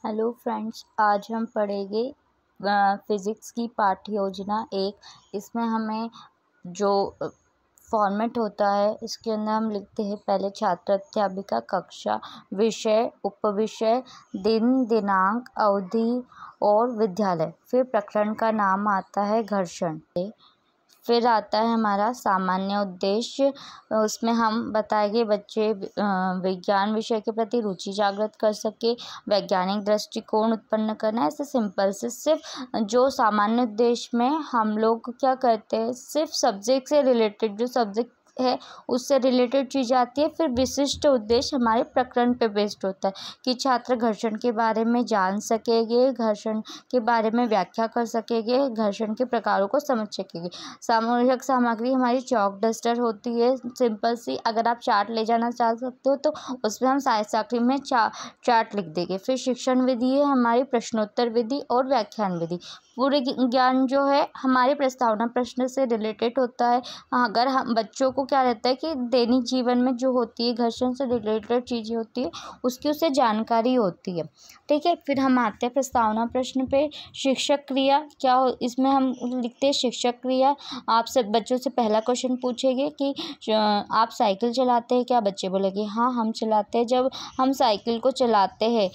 Hello friends, आज हम पढ़ेंगे फिज़िक्स की पाठ्य योजना 1। इसमें हमें जो फॉर्मेट होता है इसके अंदर हम लिखते हैं पहले छात्र, अध्यापिका, कक्षा, विषय, उपविषय, दिन, दिनांक, अवधि और विद्यालय। फिर प्रकरण का नाम आता है घर्षण। फिर आता है हमारा सामान्य उद्देश्य। उसमें हम बताएंगे बच्चे विज्ञान विषय के प्रति रुचि जागृत कर सके, वैज्ञानिक दृष्टिकोण उत्पन्न करना। ऐसे सिंपल से सिर्फ जो सामान्य उद्देश्य में हम लोग क्या करते हैं, सिर्फ सब्जेक्ट से रिलेटेड जो सब्जेक्ट है उससे रिलेटेड चीज़ आती है। फिर विशिष्ट उद्देश्य हमारे प्रकरण पे बेस्ड होता है कि छात्र घर्षण के बारे में जान सकेंगे, घर्षण के बारे में व्याख्या कर सकेंगे, घर्षण के प्रकारों को समझ सकेंगे। सामूहिक सामग्री हमारी चौक डस्टर होती है, सिंपल सी। अगर आप चार्ट ले जाना चाह सकते हो तो उसमें हम साइंस में चार्ट लिख देंगे। फिर शिक्षण विधि है हमारी प्रश्नोत्तर विधि और व्याख्यान विधि। पूरे ज्ञान जो है हमारे प्रस्तावना प्रश्न से रिलेटेड होता है। अगर हम बच्चों को क्या रहता है कि दैनिक जीवन में जो होती है घर्षण से रिलेटेड चीज़ें होती है उसकी उससे जानकारी होती है, ठीक है। फिर हम आते हैं प्रस्तावना प्रश्न पे। शिक्षक क्रिया क्या हो, इसमें हम लिखते हैं शिक्षक क्रिया। आप सब बच्चों से पहला क्वेश्चन पूछेंगे कि आप साइकिल चलाते हैं क्या? बच्चे बोलेंगे हाँ हम चलाते हैं। जब हम साइकिल को चलाते हैं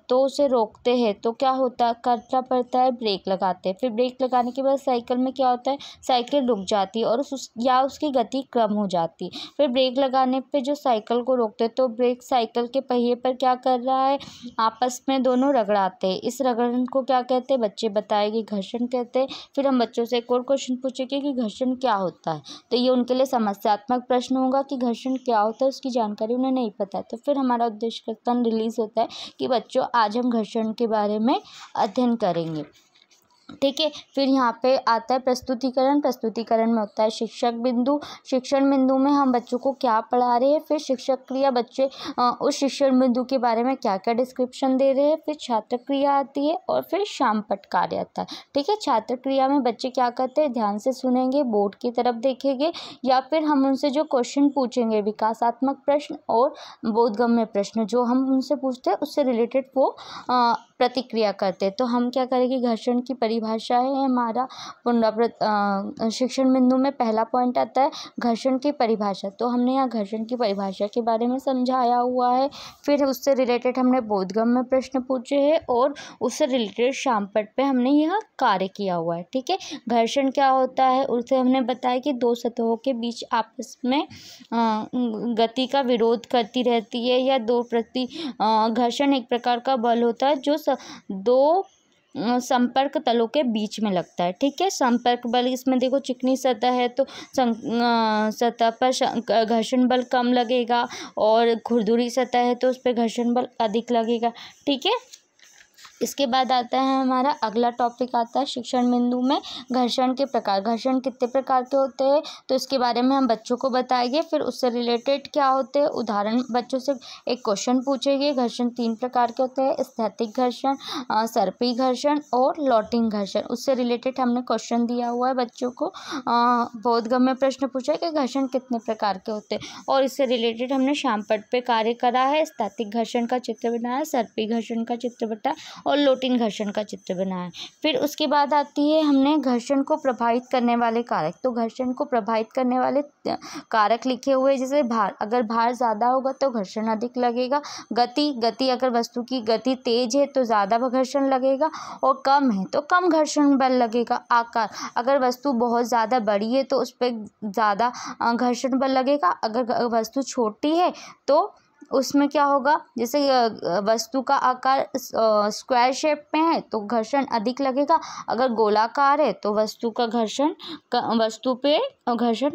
तो उसे रोकते हैं तो क्या होता करना पड़ता है, ब्रेक लगाते हैं। फिर ब्रेक लगाने के बाद साइकिल में क्या होता है, साइकिल रुक जाती है और उसकी गति कम हो जाती है। फिर ब्रेक लगाने पे जो साइकिल को रोकते हैं तो ब्रेक साइकिल के पहिए पर क्या कर रहा है, आपस में दोनों रगड़ाते हैं। इस रगड़न को क्या कहते हैं, बच्चे बताएंगे घर्षण कहते हैं। फिर हम बच्चों से एक और क्वेश्चन पूछेंगे कि घर्षण क्या होता है, तो ये उनके लिए समस्यात्मक प्रश्न होगा कि घर्षण क्या होता है, उसकी जानकारी उन्हें नहीं पता है। तो फिर हमारा उद्देश्य कथन रिलीज होता है कि बच्चों आज हम घर्षण के बारे में अध्ययन करेंगे, ठीक है। फिर यहाँ पे आता है प्रस्तुतिकरण। प्रस्तुतिकरण में होता है शिक्षक बिंदु। शिक्षण बिंदु में हम बच्चों को क्या पढ़ा रहे हैं, फिर शिक्षक क्रिया, बच्चे उस शिक्षण बिंदु के बारे में क्या क्या डिस्क्रिप्शन दे रहे हैं। फिर छात्र क्रिया आती है और फिर शामपट कार्य आता है, ठीक है। छात्र क्रिया में बच्चे क्या करते हैं, ध्यान से सुनेंगे, बोर्ड की तरफ देखेंगे या फिर हम उनसे जो क्वेश्चन पूछेंगे विकासात्मक प्रश्न और बोधगम्य प्रश्न जो हम उनसे पूछते हैं उससे रिलेटेड वो प्रतिक्रिया करते हैं। तो हम क्या करेंगे, घर्षण की परिभाषा है हमारा पुनरावृत्त शिक्षण बिंदु में पहला पॉइंट आता है घर्षण की परिभाषा। तो हमने यहाँ घर्षण की परिभाषा के बारे में समझाया हुआ है। फिर उससे रिलेटेड हमने बोधगम्य प्रश्न पूछे हैं और उससे रिलेटेड शामपट पे हमने यह कार्य किया हुआ है, ठीक है। घर्षण क्या होता है उसे हमने बताया कि दो सतहों के बीच आपस में गति का विरोध करती रहती है या दो प्रति घर्षण एक प्रकार का बल होता है जो दो संपर्क तलों के बीच में लगता है, ठीक है। संपर्क बल इसमें देखो चिकनी सतह है तो सतह पर घर्षण बल कम लगेगा और खुरदुरी सतह है तो उस पर घर्षण बल अधिक लगेगा, ठीक है। इसके बाद आता है हमारा अगला टॉपिक आता है शिक्षण बिंदु में घर्षण के प्रकार। घर्षण कितने प्रकार के होते हैं तो इसके बारे में हम बच्चों को बताएंगे। फिर उससे रिलेटेड क्या होते हैं उदाहरण बच्चों से एक क्वेश्चन पूछेंगे। घर्षण 3 प्रकार के होते हैं, स्थैतिक घर्षण, सर्पी घर्षण और लॉटिंग घर्षण। उससे रिलेटेड हमने क्वेश्चन दिया हुआ है बच्चों को। बोधगम्य प्रश्न पूछा है कि घर्षण कितने प्रकार के होते हैं और इससे रिलेटेड हमने शामपट पे कार्य करा है। स्थैतिक घर्षण का चित्र बनाया, सर्पी घर्षण का चित्र बनाया और लोटिन घर्षण का चित्र बनाया। फिर उसके बाद आती है हमने घर्षण को प्रभावित करने वाले कारक। तो घर्षण को प्रभावित करने वाले कारक लिखे हुए, जैसे भार, अगर भार ज़्यादा होगा तो घर्षण अधिक लगेगा। गति अगर वस्तु की गति तेज है तो ज़्यादा घर्षण लगेगा और कम है तो कम घर्षण बल लगेगा। आकार, अगर वस्तु बहुत ज़्यादा बड़ी है तो उस पर ज़्यादा घर्षण बल लगेगा। अगर वस्तु छोटी है तो उसमें क्या होगा, जैसे वस्तु का आकार स्क्वायर शेप में है तो घर्षण अधिक लगेगा। अगर गोलाकार है तो वस्तु पे घर्षण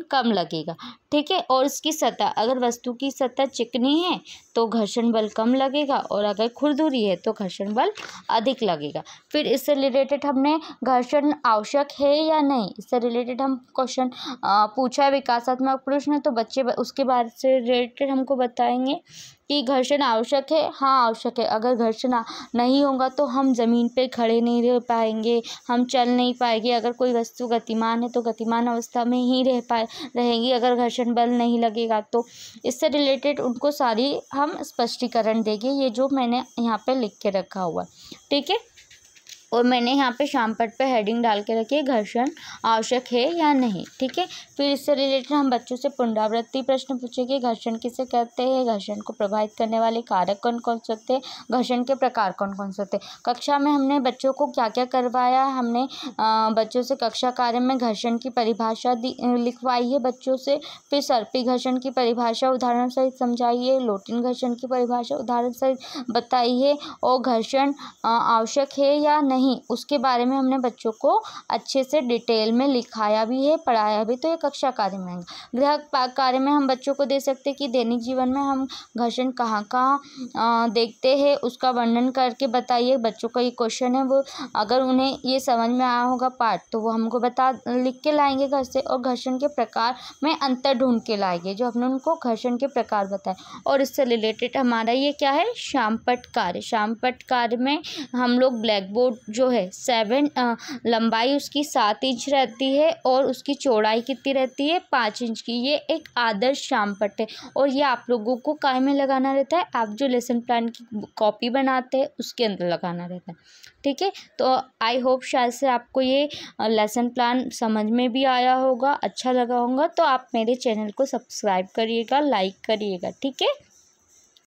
कम लगेगा, ठीक है। और इसकी सतह, अगर वस्तु की सतह चिकनी है तो घर्षण बल कम लगेगा और अगर खुरदुरी है तो घर्षण बल अधिक लगेगा। फिर इससे रिलेटेड हमने घर्षण आवश्यक है या नहीं, इससे रिलेटेड हम क्वेश्चन पूछा है विकासात्मक प्रश्न, तो बच्चे उसके बारे से रिलेटेड हमको बताएंगे कि घर्षण आवश्यक है, हाँ आवश्यक है। अगर घर्षण नहीं होगा तो हम ज़मीन पे खड़े नहीं रह पाएंगे, हम चल नहीं पाएंगे। अगर कोई वस्तु गतिमान है तो गतिमान अवस्था में ही रहेगी, अगर घर्षण बल नहीं लगेगा तो। इससे रिलेटेड उनको सारी हम स्पष्टीकरण देंगे, ये जो मैंने यहाँ पे लिख के रखा हुआ है, ठीक है। और मैंने यहाँ पे शामपट पे हेडिंग डाल के रखी है, घर्षण आवश्यक है या नहीं, ठीक है। फिर इससे रिलेटेड हम बच्चों से पुनरावृत्ति प्रश्न पूछेंगे। घर्षण किसे कहते हैं, घर्षण को प्रभावित करने वाले कारक कौन कौन से होते हैं, घर्षण के प्रकार कौन कौन से होते हैं। कक्षा में हमने बच्चों को क्या क्या करवाया, हमने बच्चों से कक्षा कार्य में घर्षण की परिभाषा लिखवाई है बच्चों से। फिर सर्पी घर्षण की परिभाषा उदाहरण सहित समझाई है, लोटिन घर्षण की परिभाषा उदाहरण सहित बताई है, और घर्षण आवश्यक है या नहीं उसके बारे में हमने बच्चों को अच्छे से डिटेल में लिखाया भी है, पढ़ाया भी। तो ये कक्षा कार्य में है। गृह कार्य में हम बच्चों को दे सकते हैं कि दैनिक जीवन में हम घर्षण कहाँ कहाँ देखते हैं, उसका वर्णन करके बताइए। बच्चों का ये क्वेश्चन है, वो अगर उन्हें ये समझ में आया होगा पाठ तो वो हमको लिख के लाएंगे घर से। और घर्षण के प्रकार में अंतर ढूंढ के लाएंगे, जो हमने उनको घर्षण के प्रकार बताए। और इससे रिलेटेड हमारा ये क्या है, शामपट कार्य। शामपट कार्य में हम लोग ब्लैक बोर्ड जो है 7 लंबाई उसकी 7 इंच रहती है और उसकी चौड़ाई कितनी रहती है, 5 इंच की। ये एक आदर्श शामपट है और ये आप लोगों को काय में लगाना रहता है, आप जो लेसन प्लान की कॉपी बनाते हैं उसके अंदर लगाना रहता है, ठीक है। तो आई होप शायद से आपको ये लेसन प्लान समझ में भी आया होगा, अच्छा लगा होगा। तो आप मेरे चैनल को सब्सक्राइब करिएगा, लाइक करिएगा, ठीक है।